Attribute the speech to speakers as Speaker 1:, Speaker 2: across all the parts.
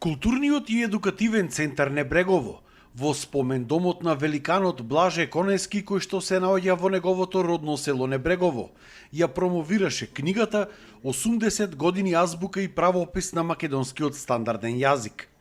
Speaker 1: Културниот и едукативен центар Небрегово, во спомен домот на великанот Блаже Конески, кој што се наоѓа во неговото родно село Небрегово, ја промовираше книгата 80 години азбука и правопис на македонскиот стандарден јазик.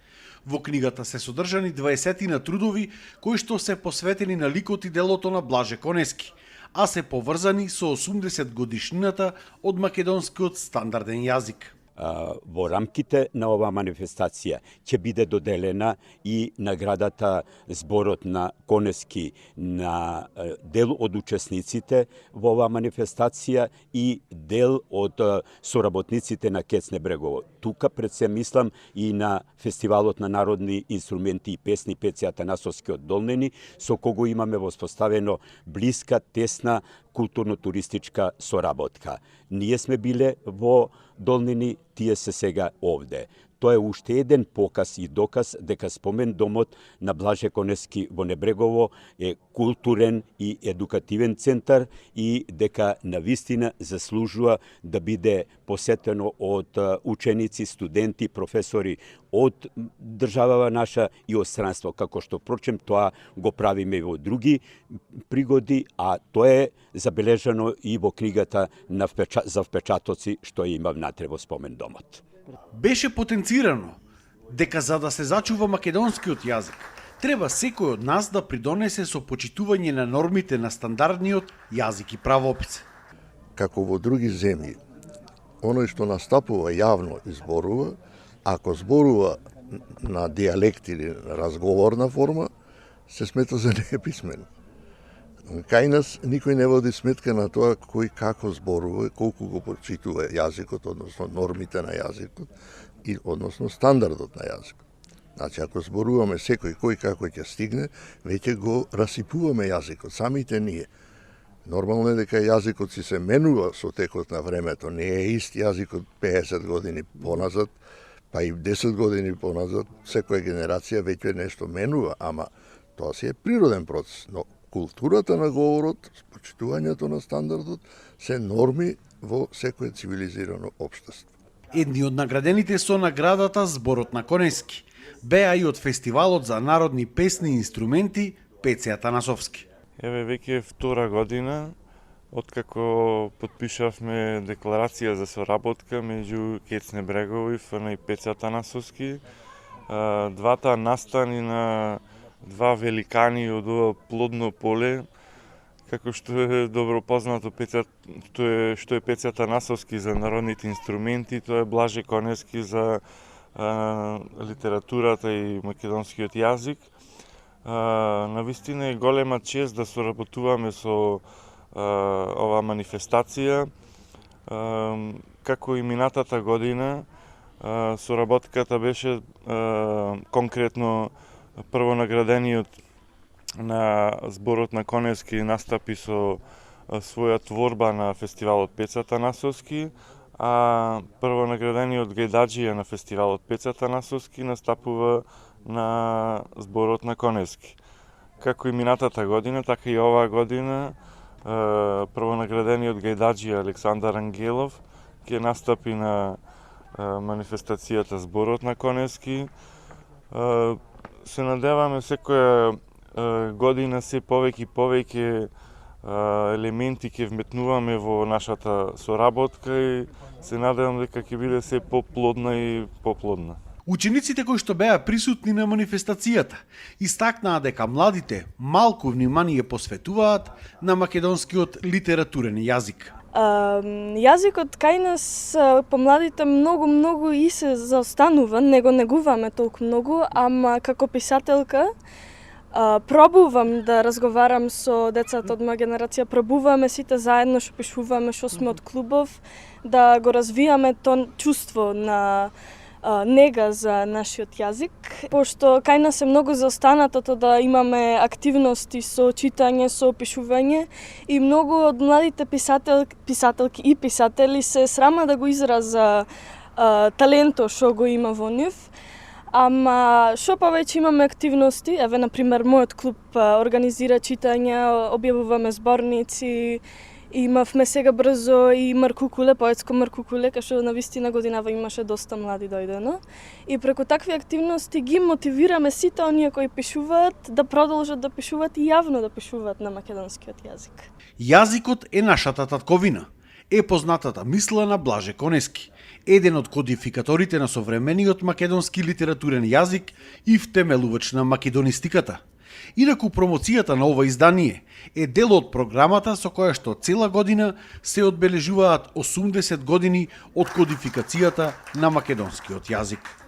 Speaker 1: Во книгата се содржани 20 на трудови кои што се посветени на ликот и делото на Блаже Конески, а се поврзани со 80 годишнината од македонскиот стандарден јазик.
Speaker 2: Во рамките на оваа манифестација ќе биде доделена и наградата Зборот на Конески на дел од учесниците во оваа манифестација и дел од соработниците на КЕЦ Небрегово. Тука пред се мислам и на Фестивалот на народни инструменти и песни Пеци Атанасовски од Долнени, со кого имаме воспоставено блиска, тесна културно-туристичка соработка. Ние сме биле во Долнени, тие се сега овде. Тоа е уште еден показ и доказ дека спомен домот на Блаже Конески во Небрегово е културен и едукативен центар и дека навистина заслужува да биде посетено од ученици, студенти, професори од државава наша и од странство, како што прочем тоа го правиме и во други пригоди, а тоа е забележано и во книгата за впечатоци што има внатре во спомен домот.
Speaker 1: Беше потенцирано дека за да се зачува македонскиот јазик, треба секој од нас да придонесе со почитување на нормите на стандардниот јазик и правопис.
Speaker 3: Како во други земји, оној што настапува јавно и зборува, ако зборува на дијалект или разговорна форма, се смета за неписмен. Кај нас никој не води сметка на тоа кој како зборува, колку го почитува јазикот, односно нормите на јазикот и односно стандардот на јазикот. Значи, ако зборуваме секој кој како ќе стигне, веќе го расипуваме јазикот, самите ние. Нормално е дека јазикот си се менува со текот на времето, не е ист јазикот 50 години поназад, па и 10 години поназад, секоја генерација веќе нешто менува, ама тоа си е природен процес, но културата на говорот, почитувањето на стандардот се норми во секое цивилизирано општество.
Speaker 1: Едни од наградените со наградата Зборот на Конески беа и од Фестивалот за народни песни и инструменти Пеци Атанасовски.
Speaker 4: Еве веќе втора година откако потпишавме декларација за соработка меѓу КЕЦ Небрегово и ФН Пеци Атанасовски. Двата настани на два великани од ова плодно поле, како што е добро познато што е Пеци Атанасовски за народните инструменти, тоа е Блаже Конески за литературата и македонскиот јазик. Навистина е голема чест да соработуваме со оваа манифестација. Како и минатата година, соработката беше конкретно прво наградениот на Зборот на Конески настапи со своја творба на фестивалот Пеци Атанасовски, а прво наградениот гајдаџија на фестивалот Пеци Атанасовски настапува на Зборот на Конески. Како и минатата година, така и оваа година прво наградениот гајдаџија Александар Ангелов ќе настапи на манифестацијата Зборот на Конески. Се надеваме секоја година се повеќе и повеќе елементи ќе вметнуваме во нашата соработка и се надевам дека ќе биде се поплодна и поплодна.
Speaker 1: Учениците кои што беа присутни на манифестацијата истакнаа дека младите малку внимание посветуваат на македонскиот литературен јазик.
Speaker 5: Јазикот кај нас по младите многу и се заостанува, не го негуваме толку многу, ама како писателка пробувам да разговарам со децата од моја генерација, пробуваме сите заедно што пишуваме, што сме од клубов, да го развијаме тоа чувство на нега за нашиот јазик, пошто кај нас е многу заостанатото да имаме активности со читање, со пишување и многу од младите писателки и писатели се срама да го израза таленто што го има во нив. Ама што повеќе имаме активности, еве на пример мојот клуб организира читања, објавуваме зборници Имавме сега брзо и Маркукуле, поетско Маркукуле, кај што на вистина годинава имаше доста млади дојдено. И преку такви активности ги мотивираме сите оние кои пишуваат да продолжат да пишуваат и јавно да пишуваат на македонскиот јазик.
Speaker 1: Јазикот е нашата татковина, е познатата мисла на Блаже Конески, еден од кодификаторите на современиот македонски литературен јазик и втемелувач на македонистиката. Инаку промоцијата на ова издание е дел од програмата со која што цела година се одбележуваат 80 години од кодификацијата на македонскиот јазик.